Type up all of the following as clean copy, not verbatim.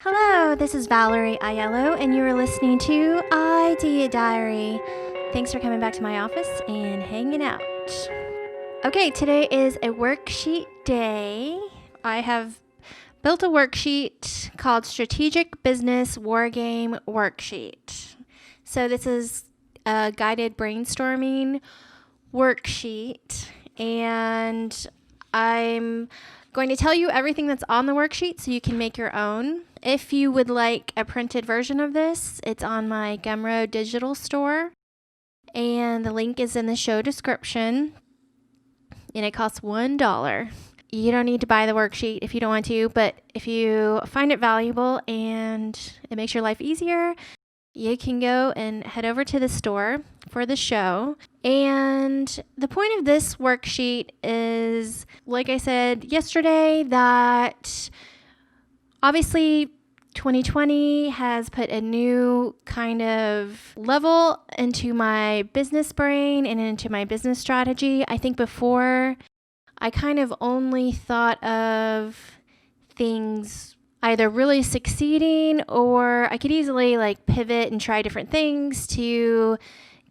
Hello, this is Valerie Aiello, and you are listening to Idea Diary. Thanks for coming back to my office and hanging out. Okay, today is a worksheet day. I have built a worksheet called Strategic Business Wargame Worksheet. So this is a guided brainstorming worksheet, and I'm going to tell you everything that's on the worksheet so you can make your own. If you would like a printed version of this, it's on my Gumroad digital store, and the link is in the show description, and it costs $1. You don't need to buy the worksheet if you don't want to, but if you find it valuable and it makes your life easier, you can go and head over to the store for the show. And the point of this worksheet is, like I said yesterday, that obviously 2020 has put a new kind of level into my business brain and into my business strategy. I think before I kind of only thought of things either really succeeding, or I could easily pivot and try different things to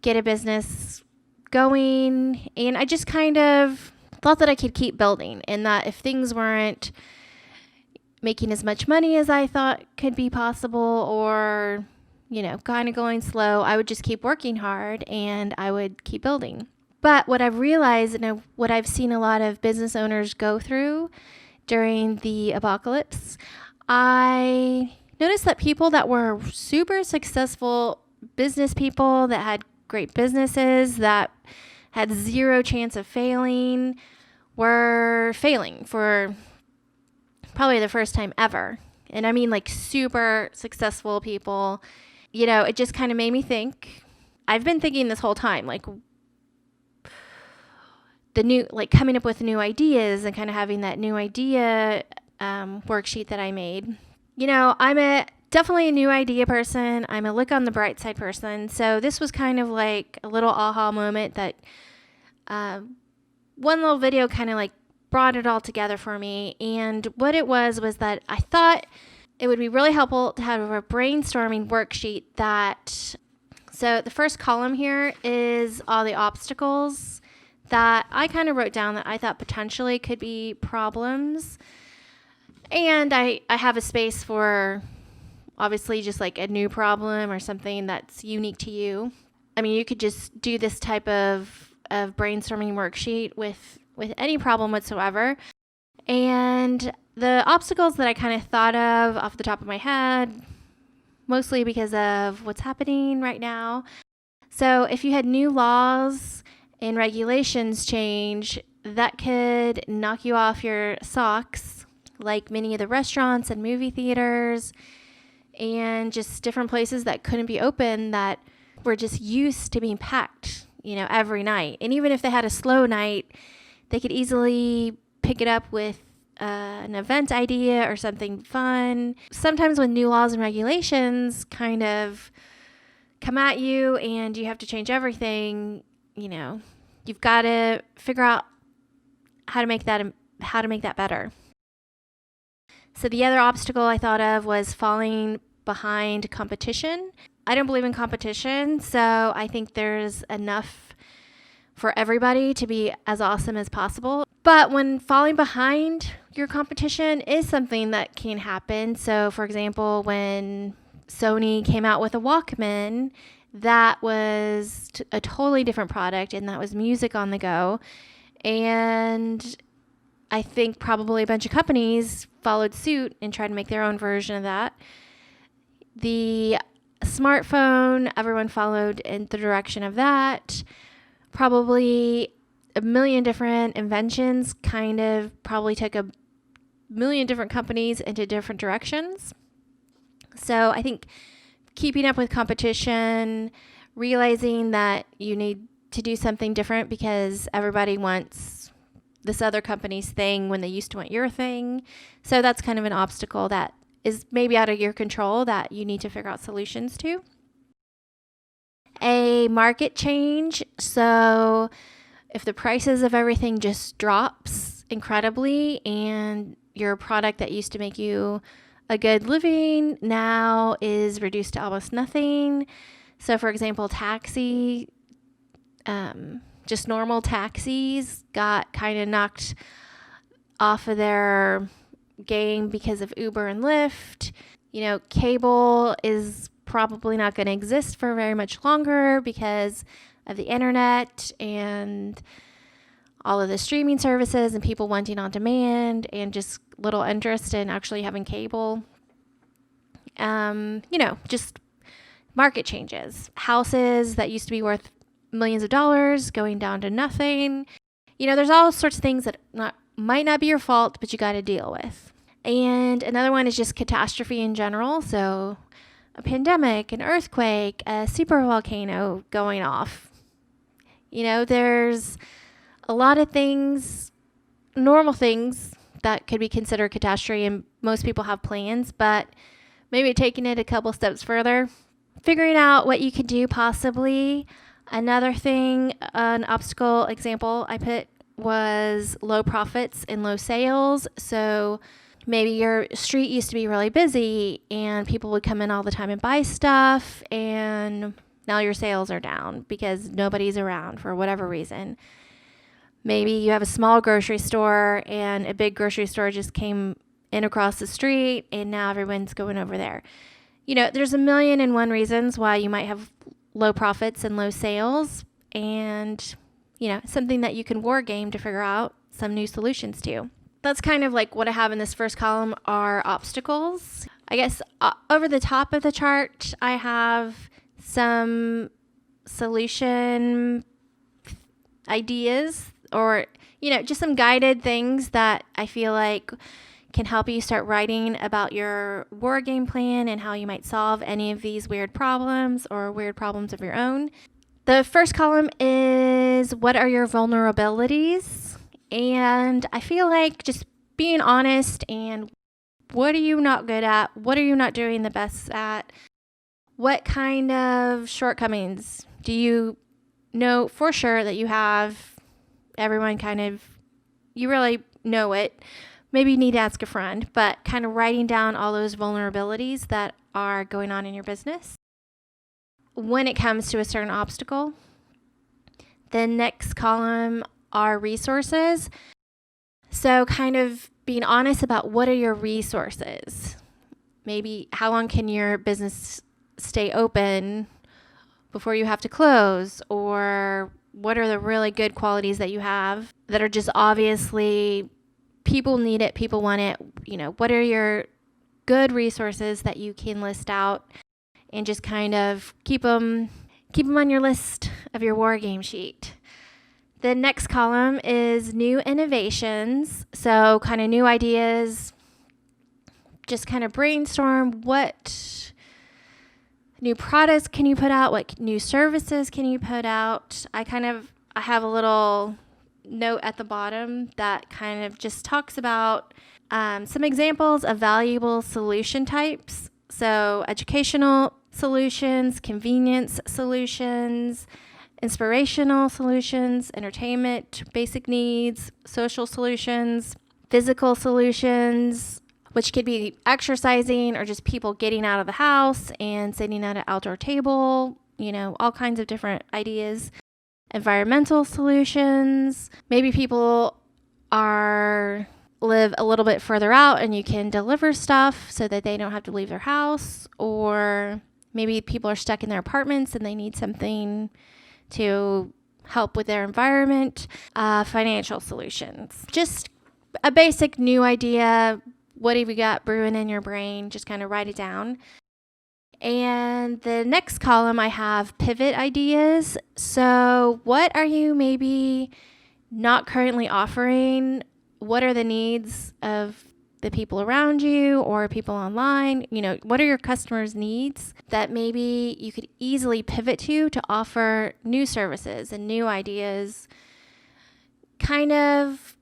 get a business going. And I just kind of thought that I could keep building, and that if things weren't making as much money as I thought could be possible, or, kind of going slow, I would just keep working hard and I would keep building. But what I've realized, and what I've seen a lot of business owners go through during the apocalypse, I noticed that people that were super successful business people that had great businesses that had zero chance of failing were failing for probably the first time ever. And I mean super successful people. It just kind of made me think. I've been thinking this whole time, the new, coming up with new ideas and kind of having that new idea worksheet that I made. I'm definitely a new idea person. I'm a look on the bright side person. So this was kind of like a little aha moment that one little video kind of brought it all together for me. And what it was that I thought it would be really helpful to have a brainstorming worksheet so the first column here is all the obstacles that I kind of wrote down that I thought potentially could be problems. And I have a space for obviously just a new problem or something that's unique to you. I mean, you could just do this type of brainstorming worksheet with any problem whatsoever. And the obstacles that I kind of thought of off the top of my head, mostly because of what's happening right now. So if you had new laws and regulations change, that could knock you off your socks, like many of the restaurants and movie theaters and just different places that couldn't be open that were just used to being packed, every night. And even if they had a slow night, they could easily pick it up with an event idea or something fun. Sometimes when new laws and regulations kind of come at you and you have to change everything, you've got to figure out how to make that better. So the other obstacle I thought of was falling behind competition. I don't believe in competition, so I think there's enough for everybody to be as awesome as possible. But when falling behind your competition is something that can happen. So for example, when Sony came out with a Walkman, that was a totally different product, and that was music on the go. And I think probably a bunch of companies followed suit and tried to make their own version of that. The smartphone, everyone followed in the direction of that. Probably a million different inventions kind of probably took a million different companies into different directions. So I think keeping up with competition, realizing that you need to do something different because everybody wants this other company's thing when they used to want your thing. So that's kind of an obstacle that is maybe out of your control that you need to figure out solutions to. A market change. So if the prices of everything just drops incredibly and your product that used to make you a good living now is reduced to almost nothing. So, for example, just normal taxis got kind of knocked off of their game because of Uber and Lyft. Cable is probably not going to exist for very much longer because of the internet and all of the streaming services and people wanting on demand and just little interest in actually having cable. Just market changes. Houses that used to be worth millions of dollars going down to nothing. There's all sorts of things that might not be your fault, but you got to deal with. And another one is just catastrophe in general. So a pandemic, an earthquake, a super volcano going off. There's a lot of things, normal things that could be considered catastrophe, and most people have plans, but maybe taking it a couple steps further, figuring out what you could do possibly. Another thing, an obstacle example I put was low profits and low sales. So maybe your street used to be really busy and people would come in all the time and buy stuff, and now your sales are down because nobody's around for whatever reason. Maybe you have a small grocery store and a big grocery store just came in across the street and now everyone's going over there. There's a million and one reasons why you might have low profits and low sales, and something that you can war game to figure out some new solutions to. That's kind of like what I have in this first column are obstacles. I guess over the top of the chart, I have some solution ideas or, just some guided things that I feel like can help you start writing about your war game plan and how you might solve any of these weird problems or weird problems of your own. The first column is what are your vulnerabilities? And I feel like just being honest and what are you not good at? What are you not doing the best at? What kind of shortcomings do you know for sure that you have? Everyone you really know it. Maybe you need to ask a friend, but kind of writing down all those vulnerabilities that are going on in your business. When it comes to a certain obstacle, the next column are resources. So kind of being honest about what are your resources. Maybe how long can your business stay open before you have to close, or what are the really good qualities that you have that are just obviously people need it, people want it. What are your good resources that you can list out and just kind of keep them on your list of your war game sheet. The next column is new innovations. So kind of new ideas, just kind of brainstorm what new products can you put out, what new services can you put out. I have a little note at the bottom that kind of just talks about some examples of valuable solution types. So educational solutions, convenience solutions, inspirational solutions, entertainment, basic needs, social solutions, physical solutions, which could be exercising or just people getting out of the house and sitting at an outdoor table, all kinds of different ideas. Environmental solutions, maybe people live a little bit further out and you can deliver stuff so that they don't have to leave their house, or maybe people are stuck in their apartments and they need something to help with their environment. Financial solutions, just a basic new idea. What have you got brewing in your brain? Just kind of write it down. And the next column, I have pivot ideas. So what are you maybe not currently offering? What are the needs of the people around you or people online? What are your customers' needs that maybe you could easily pivot to offer new services and new ideas, kind of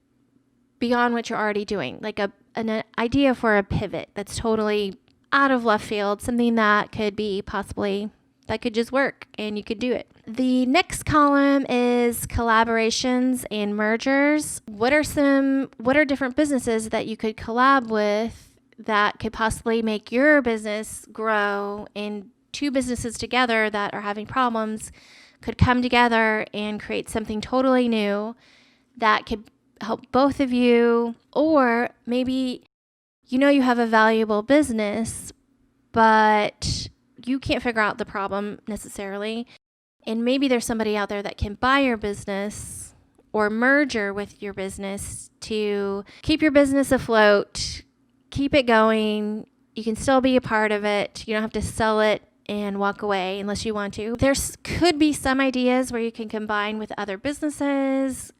beyond what you're already doing, like an idea for a pivot that's totally out of left field, something that could be possibly that could just work and you could do it. The next column is collaborations and mergers. What are different businesses that you could collab with that could possibly make your business grow, and two businesses together that are having problems could come together and create something totally new that could help both of you. Or maybe you have a valuable business, but you can't figure out the problem necessarily. And maybe there's somebody out there that can buy your business or merger with your business to keep your business afloat, keep it going. You can still be a part of it. You don't have to sell it and walk away unless you want to. There could be some ideas where you can combine with other businesses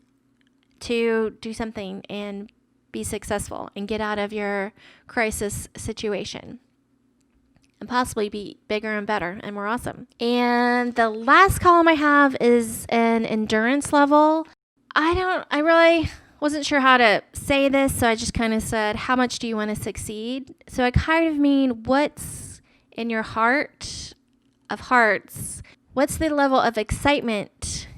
to do something and be successful and get out of your crisis situation and possibly be bigger and better and more awesome. And the last column I have is an endurance level. I really wasn't sure how to say this, so I just kind of said, how much do you want to succeed? So I kind of mean, what's in your heart of hearts? What's the level of excitement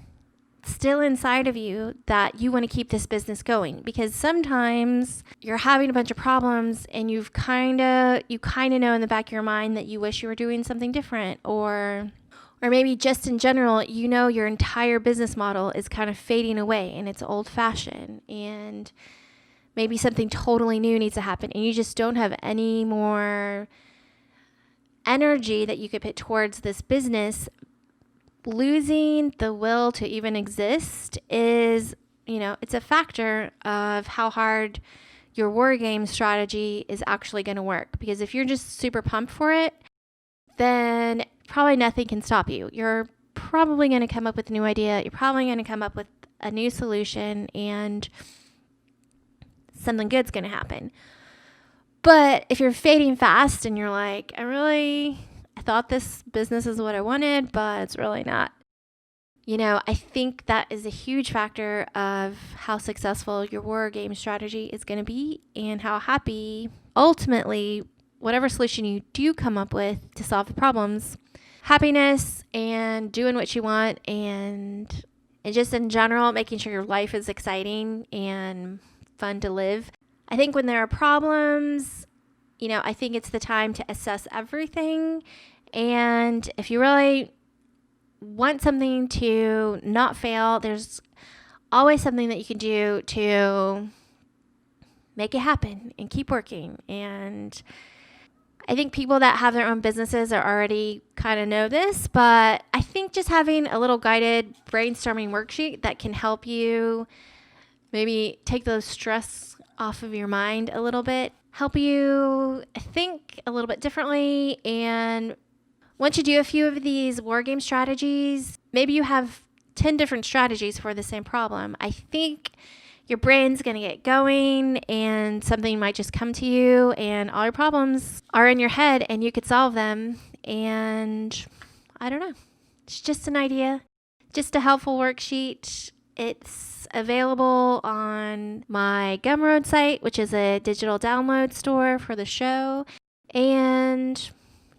still inside of you that you want to keep this business going? Because sometimes you're having a bunch of problems and you kind of know in the back of your mind that you wish you were doing something different, or maybe just in general, your entire business model is kind of fading away and it's old fashioned, and maybe something totally new needs to happen and you just don't have any more energy that you could put towards this business. Losing the will to even exist is, it's a factor of how hard your war game strategy is actually going to work. Because if you're just super pumped for it, then probably nothing can stop you. You're probably going to come up with a new idea. You're probably going to come up with a new solution, and something good's going to happen. But if you're fading fast and you're like, I thought this business is what I wanted, but it's really not. I think that is a huge factor of how successful your war game strategy is going to be, and how happy, ultimately, whatever solution you do come up with to solve the problems, happiness and doing what you want, and just in general, making sure your life is exciting and fun to live. I think when there are problems, I think it's the time to assess everything. And if you really want something to not fail, there's always something that you can do to make it happen and keep working. And I think people that have their own businesses are already kind of know this, but I think just having a little guided brainstorming worksheet that can help you maybe take the stress off of your mind a little bit, help you think a little bit differently. And once you do a few of these war game strategies, maybe you have 10 different strategies for the same problem. I think your brain's going to get going and something might just come to you, and all your problems are in your head and you could solve them. And I don't know. It's just an idea, just a helpful worksheet. It's available on my Gumroad site, which is a digital download store for the show. And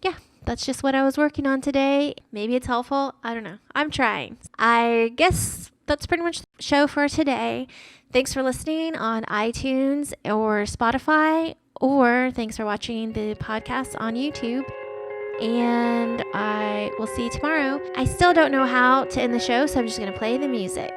yeah, that's just what I was working on today. Maybe it's helpful. I don't know. I'm trying. I guess that's pretty much the show for today. Thanks for listening on iTunes or Spotify, or thanks for watching the podcast on YouTube. And I will see you tomorrow. I still don't know how to end the show, so I'm just going to play the music.